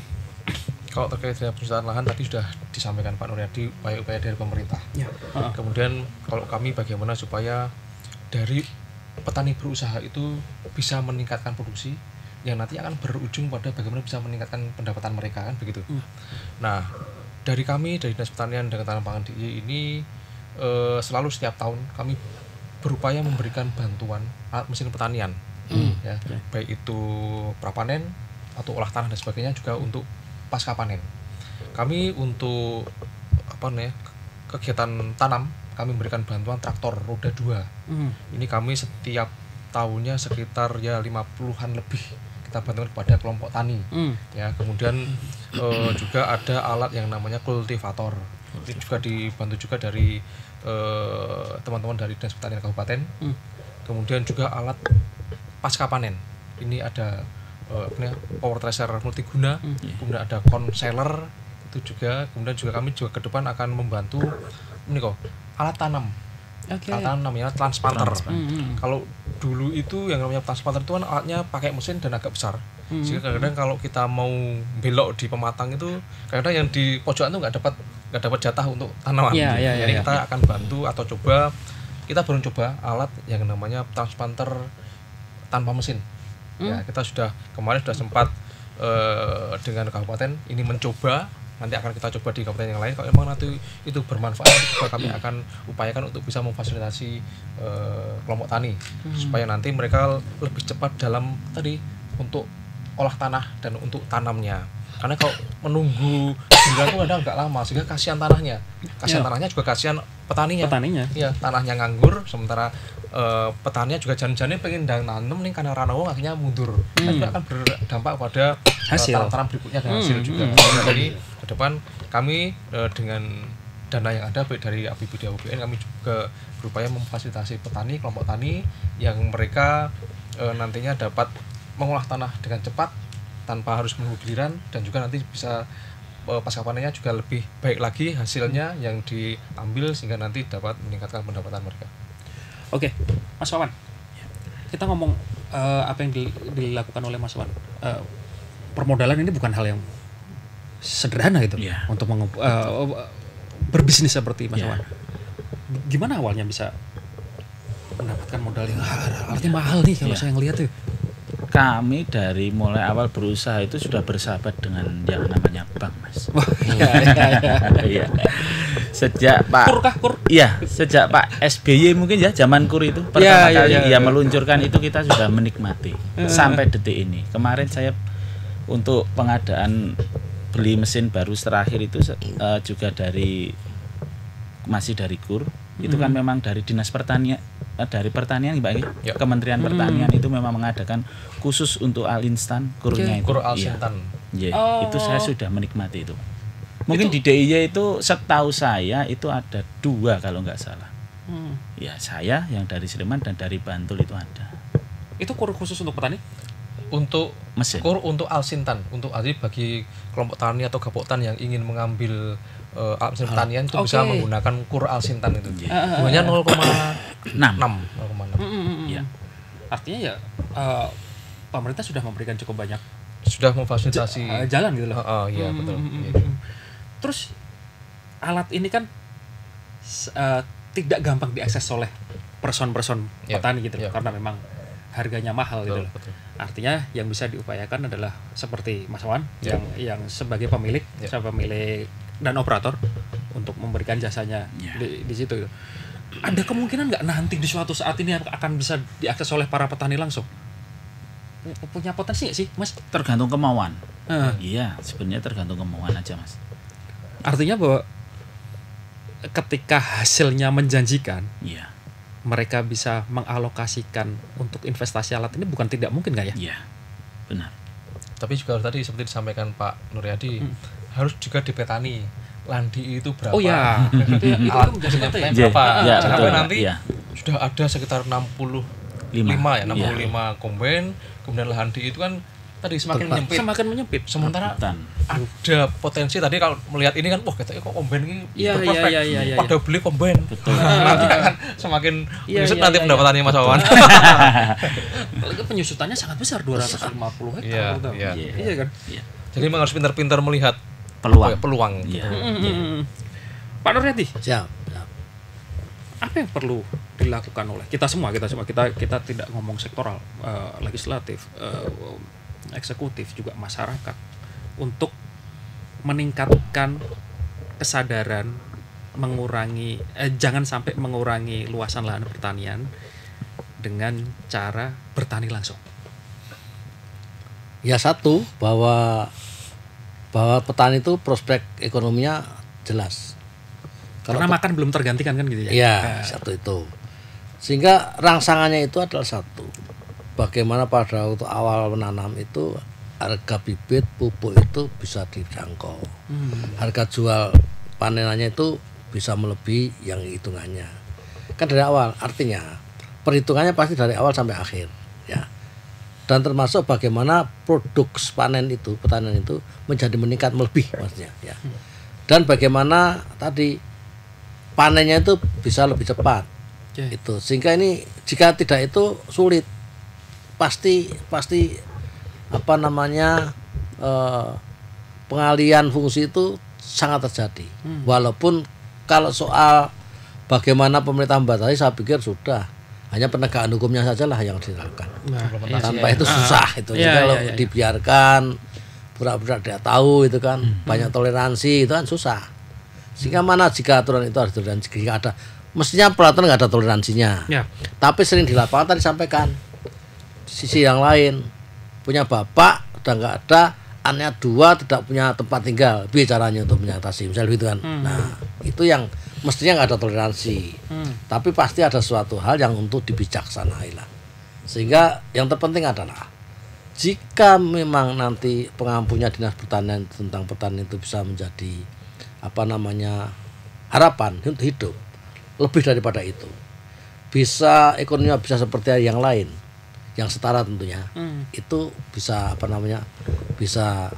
kalau terkait dengan penyusutan lahan tadi sudah disampaikan Pak Nuryadi upaya-upaya dari pemerintah. Kemudian kalau kami bagaimana supaya dari petani berusaha itu bisa meningkatkan produksi yang nanti akan berujung pada bagaimana bisa meningkatkan pendapatan mereka kan begitu. Nah, dari kami dari Dinas Pertanian dan Ketahanan Pangan DIY ini selalu setiap tahun kami berupaya memberikan bantuan alat mesin pertanian. Baik itu prapanen atau olah tanah dan sebagainya, juga untuk pasca panen. Kami untuk kegiatan tanam kami memberikan bantuan traktor roda 2. Ini kami setiap tahunnya sekitar 50-an lebih kita bantukan kepada kelompok tani. Kemudian juga ada alat yang namanya kultivator. Ini juga dibantu juga dari teman-teman dari Dinas Pertanian Kabupaten. Kemudian juga alat pasca panen. Ini ada power tracer multiguna, kemudian ada konseler itu juga, kemudian juga kami juga ke depan akan membantu ini kok alat tanam. Alat tanam namanya transplanter. Kalau dulu itu yang namanya transplanter itu kan alatnya pakai mesin dan agak besar. Sehingga kadang-kadang kalau kita mau belok di pematang itu kadang-kadang yang di pojokan itu nggak dapat jatah untuk tanaman. Jadi kita akan bantu atau kita baru coba alat yang namanya transplanter tanpa mesin. Ya, kita kemarin sudah sempat dengan kabupaten ini mencoba, nanti akan kita coba di kabupaten yang lain. Kalau memang nanti itu bermanfaat, juga kami akan upayakan untuk bisa memfasilitasi kelompok tani supaya nanti mereka lebih cepat dalam untuk olah tanah dan untuk tanamnya. Karena kalau menunggu bulan itu kadang agak lama, sehingga kasihan tanahnya. Tanahnya juga kasihan petaninya. Iya, tanahnya nganggur, sementara petaninya juga jan-jannya pengen nanam nih karena ranowo akhirnya mundur. Itu akan berdampak pada tanam berikutnya dan hasil juga. Jadi ke depan kami dengan dana yang ada baik dari APBD APBN kami juga berupaya memfasilitasi petani, kelompok tani yang mereka nantinya dapat mengolah tanah dengan cepat tanpa harus menunggu giliran, dan juga nanti bisa pasca panennya juga lebih baik lagi hasilnya yang diambil sehingga nanti dapat meningkatkan pendapatan mereka. Oke, Mas Wawan, kita ngomong apa yang dilakukan oleh Mas Wawan. Permodalan ini bukan hal yang sederhana gitu untuk berbisnis seperti Mas Wawan. Gimana awalnya bisa mendapatkan modal yang artinya mahal nih kalau saya ngelihat tuh? Kami dari mulai awal berusaha itu sudah bersahabat dengan yang namanya bank, Mas. Iya. Sejak Pak Kur? Iya, sejak Pak SBY mungkin ya, zaman Kur itu pertama kali meluncurkan itu kita sudah menikmati sampai detik ini. Kemarin saya untuk pengadaan beli mesin baru terakhir itu juga masih dari Kur. Itu kan memang dari Dinas Pertanian, dari Pertanian Pak, Kementerian Pertanian itu memang mengadakan khusus untuk Alinstan Kurnya itu. Kur Alsintan. Itu saya sudah menikmati itu. Mungkin di DIY itu setahu saya itu ada 2 kalau nggak salah. Ya saya yang dari Sleman dan dari Bantul itu ada. Itu kur khusus untuk petani? Untuk mesin. Kur untuk Alsintan, untuk bagi kelompok tani atau gapoktan yang ingin mengambil mesin pertanian itu bisa menggunakan kur Alsintan itu. Bunganya 0,6. Ya. Artinya ya pemerintah sudah memberikan cukup banyak, sudah memfasilitasi jalan gitu loh. Iya betul. Terus alat ini kan tidak gampang diakses oleh person-person petani gitu loh, karena memang harganya mahal gitu loh. Artinya yang bisa diupayakan adalah seperti Mas Wawan yang sebagai pemilik, dan operator untuk memberikan jasanya di situ. Ada kemungkinan nggak nanti di suatu saat ini akan bisa diakses oleh para petani langsung? Punya potensi nggak sih, Mas? Tergantung kemauan. Iya, sebenarnya tergantung kemauan aja, Mas. Artinya bahwa ketika hasilnya menjanjikan, mereka bisa mengalokasikan untuk investasi alat ini, bukan tidak mungkin nggak ya? Iya, benar. Tapi juga tadi seperti disampaikan Pak Nuryadi, harus juga dipetani landi itu berapa. Oh ya, alat mesinnya berapa. Jangan sampai nanti sudah ada sekitar 65 kombain, kemudian lahan di itu kan tadi semakin menyempit. Sementara ada potensi tadi kalau melihat ini kan, katanya kok kombain ini berprospek, pada beli kombain. Nanti akan semakin menyusut nanti pendapatannya Mas Wawan. Penyusutannya sangat besar, 250 hektar. Iya kan? Jadi memang harus pintar-pintar melihat peluang. Pak Nuryadi, siap. apa yang perlu dilakukan oleh kita semua kita tidak ngomong sektoral, legislatif, eksekutif, juga masyarakat, untuk meningkatkan kesadaran jangan sampai mengurangi luasan lahan pertanian dengan cara bertani langsung? Ya, satu, bahwa petani itu prospek ekonominya jelas. Karena makan belum tergantikan kan gitu ya? Iya, satu itu. Sehingga rangsangannya itu adalah satu. Bagaimana pada waktu awal menanam itu harga bibit pupuk itu bisa dijangkau. Harga jual panenannya itu bisa melebihi yang hitungannya. Kan dari awal, artinya perhitungannya pasti dari awal sampai akhir, ya. dan termasuk bagaimana produk panen itu, pertanian itu menjadi meningkat melebih maksudnya ya. Dan bagaimana tadi panennya itu bisa lebih cepat. Itu sehingga ini jika tidak itu sulit. Pasti apa namanya pengalihan fungsi itu sangat terjadi. Walaupun kalau soal bagaimana pemerintah membatasi saya pikir sudah. Hanya penegakan hukumnya saja lah yang dilakukan. Tanpa itu susah itu. Kalau dibiarkan pura-pura tidak tahu itu kan banyak toleransi itu kan susah. Sehingga mana jika aturan itu harus toleransi, jika ada mestinya peraturan nggak ada toleransinya. Tapi sering di lapangan tadi sampaikan sisi yang lain punya bapak udah nggak ada, anaknya 2 tidak punya tempat tinggal, caranya untuk mengatasi misalnya gitu kan. Nah itu yang mestinya nggak ada toleransi, tapi pasti ada suatu hal yang untuk dibijaksanai lah. Sehingga yang terpenting adalah jika memang nanti pengampunya dinas pertanian tentang pertanian itu bisa menjadi apa namanya harapan untuk hidup lebih daripada itu, bisa ekonominya bisa seperti yang lain yang setara tentunya, itu bisa apa namanya bisa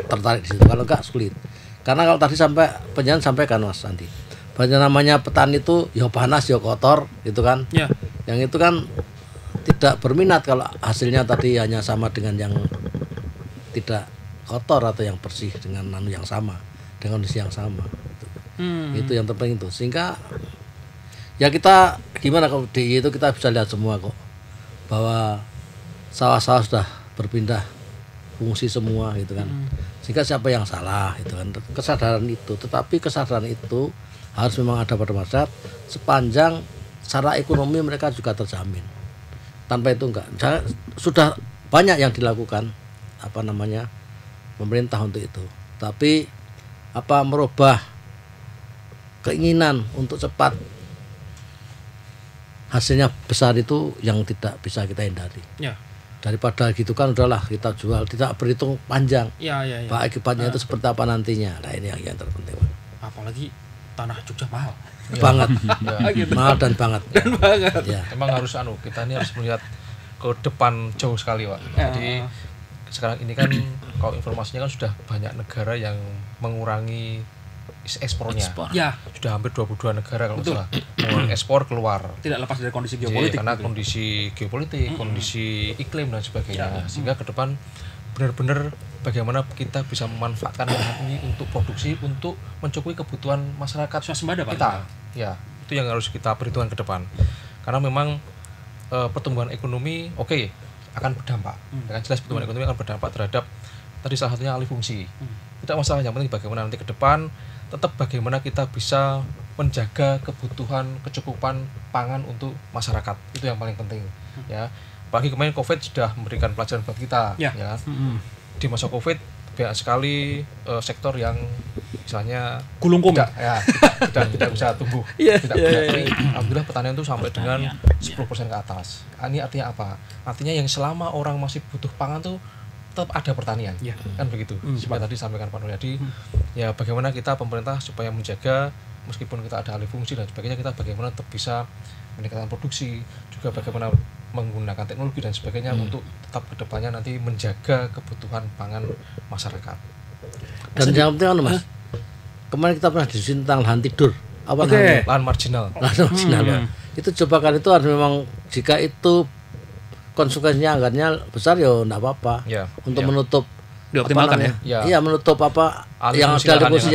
tertarik di situ. Kalau enggak sulit, karena kalau tadi sampai penjelasan sampaikan Mas Andi, banyak namanya petani itu ya panas ya kotor gitu kan. Yang itu kan tidak berminat kalau hasilnya tadi hanya sama dengan yang tidak kotor atau yang bersih dengan yang sama, dengan kondisi yang sama gitu. Itu yang terpenting itu. Sehingga ya kita gimana kalau di itu kita bisa lihat semua kok bahwa sawah-sawah sudah berpindah fungsi semua gitu kan. Sehingga siapa yang salah itu kan, kesadaran itu. Tetapi kesadaran itu harus memang ada pada masyarakat sepanjang secara ekonomi mereka juga terjamin. Tanpa itu enggak. Sudah banyak yang dilakukan apa namanya pemerintah untuk itu. Tapi apa merubah keinginan untuk cepat hasilnya besar itu yang tidak bisa kita hindari. Daripada gitu kan udahlah kita jual, tidak berhitung panjang. Pak akibatnya itu seperti apa nantinya. Nah ini yang terpenting. Apalagi tanah Jogja mahal. Banget. Mahal dan banget. Ya. Emang harus kita ini harus melihat ke depan jauh sekali, Pak. Jadi sekarang ini kan kalau informasinya kan sudah banyak negara yang mengurangi ekspornya. Sudah hampir 22 negara kalau salah mengurangi ekspor keluar. Tidak lepas dari kondisi geopolitik. Karena kondisi geopolitik, kondisi iklim dan sebagainya. Sehingga ke depan benar-benar bagaimana kita bisa memanfaatkan lahan ini untuk produksi, untuk mencukupi kebutuhan masyarakat kita. Ya, itu yang harus kita perhitungkan ke depan. Karena memang pertumbuhan ekonomi akan berdampak. Dengan jelas pertumbuhan ekonomi akan berdampak terhadap tadi salah satunya alih fungsi. Tidak masalah, yang penting bagaimana nanti ke depan tetap bagaimana kita bisa menjaga kebutuhan kecukupan pangan untuk masyarakat. Itu yang paling penting ya. Apalagi kemarin Covid sudah memberikan pelajaran buat kita ya. Di masa Covid banyak sekali sektor yang misalnya gulung-kum tidak bisa tumbuh, tidak tapi alhamdulillah pertanian itu sampai dengan 10% ke atas. Ini artinya apa? Artinya yang selama orang masih butuh pangan tuh tetap ada pertanian, kan begitu. Seperti tadi sampaikan Pak Nuryadi, ya bagaimana kita pemerintah supaya menjaga meskipun kita ada alih fungsi dan sebagainya, kita bagaimana tetap bisa meningkatkan produksi, juga bagaimana menggunakan teknologi dan sebagainya untuk tetap kedepannya nanti menjaga kebutuhan pangan masyarakat. Dan yang penting Mas, kemarin kita pernah diskusi tentang lahan tidur, lahan marginal. Itu coba kan itu harus memang jika itu konsekuensinya anggarannya besar ya enggak apa-apa. Untuk menutup dioptimalkan Iya, menutup apa yang ada fungsi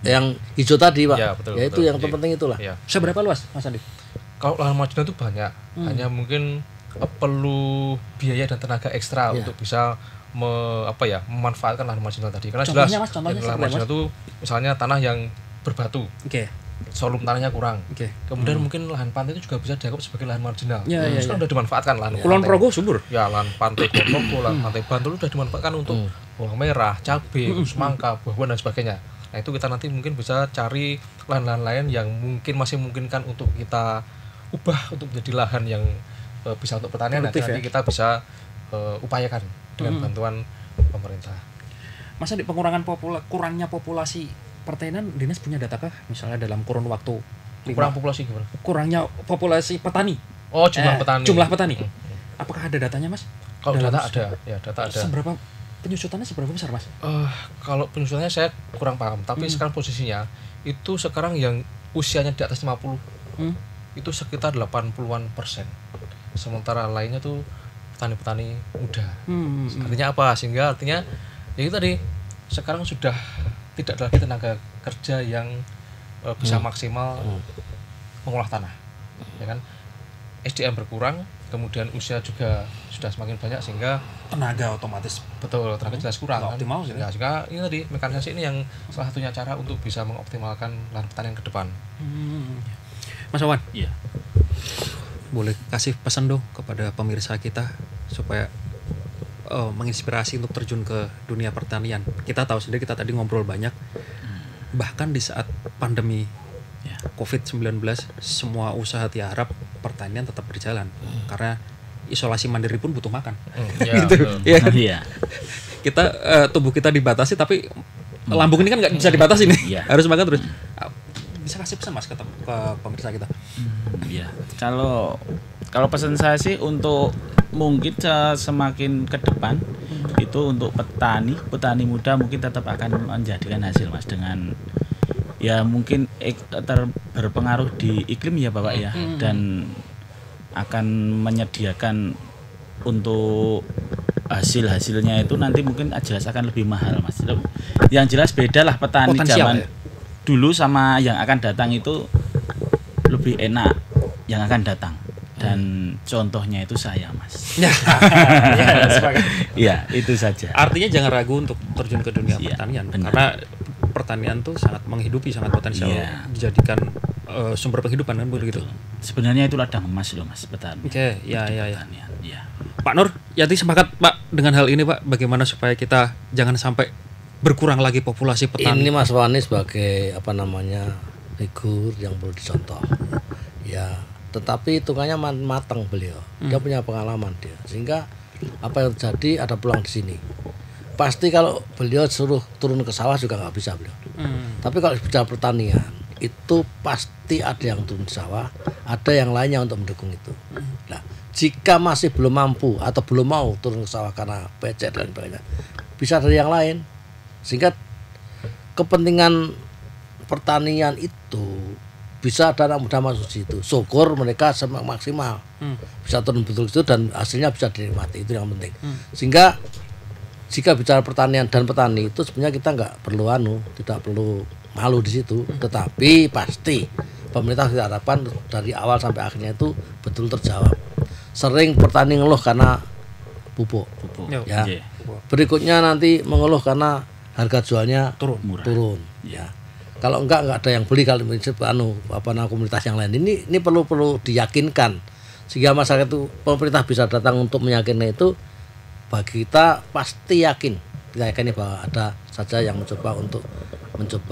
yang hijau tadi, Pak. Betul, ya itu yang terpenting itulah. Seberapa luas, Mas Andi? Kalau lahan marginal itu banyak, hanya mungkin perlu biaya dan tenaga ekstra untuk bisa memanfaatkan lahan marginal tadi. Karena jelas lahan marginal itu misalnya tanah yang berbatu, volume tanahnya kurang. Kemudian mungkin lahan pantai itu juga bisa dianggap sebagai lahan marginal. Sekarang sudah dimanfaatkan lahan Kulon Progo subur. Ya, lahan pantai Kulon Progo, lahan pantai Bantul sudah dimanfaatkan untuk bawang merah, cabai, semangka, buah-buahan dan sebagainya. Nah itu kita nanti mungkin bisa cari lahan-lahan lain yang mungkin masih memungkinkan untuk kita ubah untuk menjadi lahan yang bisa untuk pertanian. Nanti kita bisa upayakan dengan bantuan pemerintah. Mas Andi, kurangnya populasi pertanian, dinas punya data kah? Misalnya dalam kurun waktu kurang populasi gimana? Kurangnya populasi petani. Jumlah petani. Jumlah petani. Apakah ada datanya, Mas? Kalau Dalam data ada, ya data ada. Seberapa penyusutannya seberapa besar, Mas? Kalau penyusunannya saya kurang paham, tapi sekarang posisinya itu sekarang yang usianya di atas 50 itu sekitar 80-an%. Sementara lainnya tuh petani-petani muda. Artinya apa? Sehingga artinya ya itu tadi, sekarang sudah tidak ada lagi tenaga kerja yang bisa maksimal mengolah tanah. Ya kan? SDM berkurang, kemudian usia juga sudah semakin banyak, sehingga Tenaga otomatis betul tenaga jelas kurang nggak optimal gitu. sehingga ini tadi mekanisasi ini yang salah satunya cara untuk bisa mengoptimalkan lahan pertanian ke depan. Mas Wawan, Iya. boleh kasih pesan dong kepada pemirsa kita supaya menginspirasi untuk terjun ke dunia pertanian. Kita tahu sendiri, kita tadi ngobrol banyak, bahkan di saat pandemi Ya. COVID-19 semua usaha tiarap pertanian tetap berjalan karena isolasi mandiri pun butuh makan. Ya, Gitu. betul. Iya kan? Iya. Kita tubuh kita dibatasi, tapi lambung ini kan nggak bisa dibatasi nih. Iya. Harus makan terus. Bisa kasih pesan, Mas, ke pemirsa kita? Iya. Kalau pesan saya sih untuk mungkin semakin ke depan itu untuk petani muda mungkin tetap akan menjadikan hasil, Mas, dengan ya mungkin berpengaruh di iklim ya Bapak ya, dan akan menyediakan untuk hasilnya itu nanti mungkin jelas akan lebih mahal, Mas. Yang jelas beda lah petani Potensial, zaman ya? dulu sama yang akan datang itu lebih enak yang akan datang, dan contohnya itu saya, Mas. Ya, itu saja. Artinya jangan ragu untuk terjun ke dunia Iya, pertanian, benar. karena pertanian tuh sangat menghidupi, sangat potensial Iya. dijadikan sumber penghidupan kan begitu. Sebenarnya itu ladang emas loh, Mas, petani. Oke, ya. Pertanian, ya. Pak Nur, Yati sepakat Pak dengan hal ini, Pak. Bagaimana supaya kita jangan sampai berkurang lagi populasi petani? Ini Mas Wani sebagai figur yang perlu dicontoh. Ya, tetapi hitungannya matang beliau. Dia punya pengalaman dia. Sehingga apa yang terjadi ada peluang di sini. Pasti kalau beliau suruh turun ke sawah juga nggak bisa beliau. Tapi kalau bicara pertanian itu pasti ada yang turun ke sawah, ada yang lainnya untuk mendukung itu. Nah, jika masih belum mampu atau belum mau turun ke sawah karena becek dan sebagainya, bisa dari yang lain. Sehingga kepentingan pertanian itu bisa ada anak muda masuk situ. Syukur mereka maksimal bisa turun betul itu dan hasilnya bisa dinikmati, itu yang penting. Sehingga jika bicara pertanian dan petani itu sebenarnya kita nggak perlu tidak perlu malu di situ. Tetapi pasti pemerintah kita harapkan dari awal sampai akhirnya itu betul terjawab. Sering petani ngeluh karena pupuk. Yo. Ya. Iya. Berikutnya nanti mengeluh karena harga jualnya Murah. turun. Ya. Kalau enggak ada yang beli, kalau komunitas yang lain. Ini perlu diyakinkan sehingga masyarakat itu, pemerintah bisa datang untuk meyakinkan itu. Bagi kita pasti yakin, kita yakini bahwa ada saja yang mencoba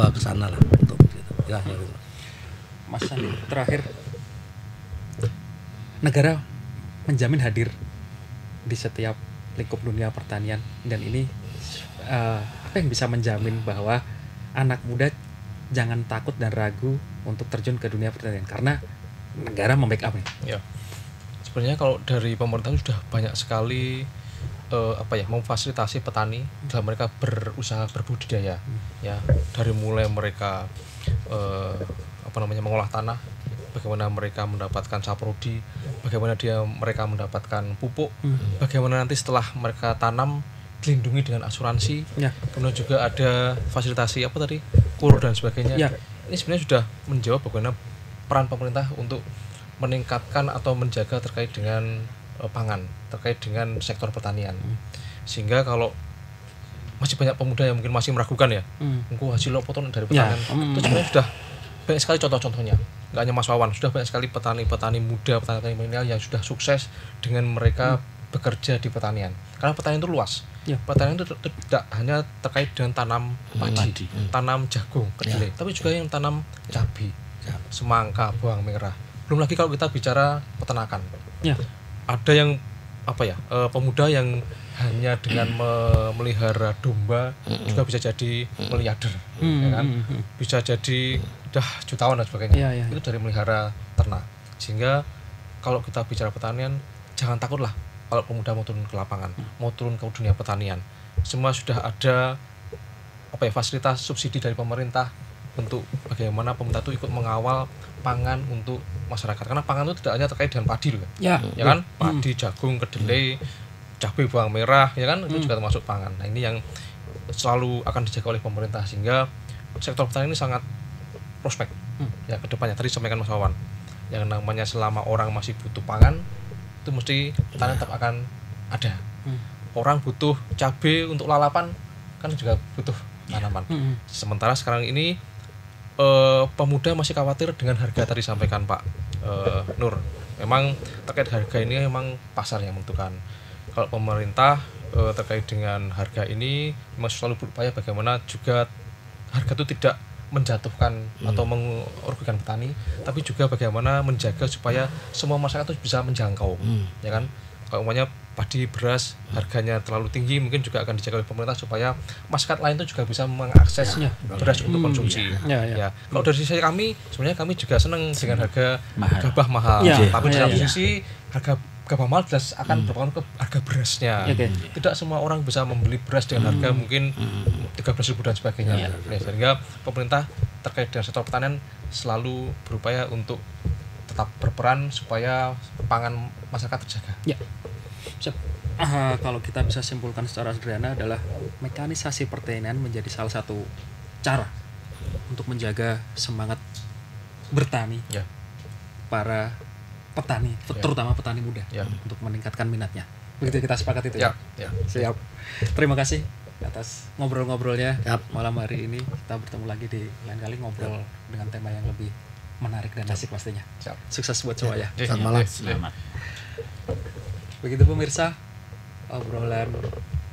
ke sana lah untuk gitu. Ya. Mas Sandi, terakhir, negara menjamin hadir di setiap lingkup dunia pertanian, dan ini apa yang bisa menjamin bahwa anak muda jangan takut dan ragu untuk terjun ke dunia pertanian karena negara membackup nih. Ya. Sebenarnya kalau dari pemerintah sudah banyak sekali memfasilitasi petani dalam mereka berusaha berbudidaya. Ya, dari mulai mereka mengolah tanah, bagaimana mereka mendapatkan saprodi, bagaimana mereka mendapatkan pupuk, bagaimana nanti setelah mereka tanam dilindungi dengan asuransi. Ya. Kemudian juga ada fasilitasi kur dan sebagainya. Ya. Ini sebenarnya sudah menjawab bagaimana peran pemerintah untuk meningkatkan atau menjaga terkait dengan pangan, terkait dengan sektor pertanian. Sehingga kalau masih banyak pemuda yang mungkin masih meragukan ya, hasil apa dari pertanian, itu sebenarnya sudah banyak sekali contoh-contohnya. Nggak hanya Mas Wawan, sudah banyak sekali petani-petani muda, petani-petani milenial yang sudah sukses dengan mereka bekerja di pertanian. Karena pertanian itu luas. Ya. Pertanian itu tidak hanya terkait dengan tanam padi, tanam jagung, kedelai, tapi juga yang tanam cabai, semangka, bawang merah. Belum lagi kalau kita bicara peternakan. Ya. Ada yang pemuda yang hanya dengan memelihara domba juga bisa jadi miliarder, ya kan? Bisa jadi jutawan dan sebagainya. Ya. Itu dari melihara ternak. Sehingga kalau kita bicara pertanian, jangan takutlah kalau pemuda mau turun ke lapangan, mau turun ke dunia pertanian, semua sudah ada fasilitas subsidi dari pemerintah untuk bagaimana pemerintah itu ikut mengawal pangan untuk masyarakat. Karena pangan itu tidak hanya terkait dengan padi loh Ya, ya kan, padi, jagung, kedelai, cabai, bawang merah, ya kan, itu juga termasuk pangan. Nah, ini yang selalu akan dijaga oleh pemerintah, sehingga sektor pertanian ini sangat prospek ya ke depannya. Tadi sampaikan Mas Wawan, yang namanya selama orang masih butuh pangan, itu mesti pertanian tetap akan ada. Orang butuh cabai untuk lalapan, kan juga butuh tanaman. Sementara sekarang ini pemuda masih khawatir dengan harga, tadi sampaikan Pak Nur. Memang terkait harga ini memang pasar yang menentukan. Kalau pemerintah terkait dengan harga ini memang selalu berupaya bagaimana juga harga itu tidak menjatuhkan atau merugikan petani, tapi juga bagaimana menjaga supaya semua masyarakat itu bisa menjangkau, ya kan. Kalau umumnya padi, beras harganya terlalu tinggi, mungkin juga akan dijaga oleh pemerintah supaya masyarakat lain itu juga bisa mengakses beras untuk konsumsi. Ya. Kalau dari sisi kami, sebenarnya kami juga senang dengan harga gabah mahal, tapi di satu sisi harga gabah mahal jelas akan berpengaruh ke harga berasnya. Tidak semua orang bisa membeli beras dengan harga mungkin 13.000 dan sebagainya. Sehingga pemerintah terkait dengan sektor pertanian selalu berupaya untuk tetap berperan supaya pangan masyarakat terjaga. Ya. Kalau kita bisa simpulkan secara sederhana adalah mekanisasi pertanian menjadi salah satu cara untuk menjaga semangat bertani para petani, terutama petani muda, untuk meningkatkan minatnya. Begitu kita sepakat itu ya. Siap. Terima kasih atas ngobrol-ngobrolnya malam hari ini. Kita bertemu lagi di lain kali ngobrol dengan tema yang lebih menarik dan asik pastinya. Sukses buat semuanya. Selamat malam. Selamat. Begitu pemirsa, obrolan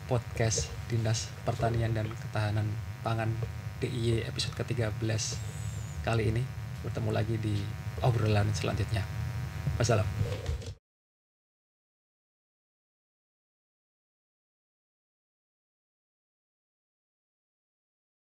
podcast Dinas Pertanian dan Ketahanan Pangan DIY episode ke-13 kali ini. Bertemu lagi di obrolan selanjutnya. Wassalam.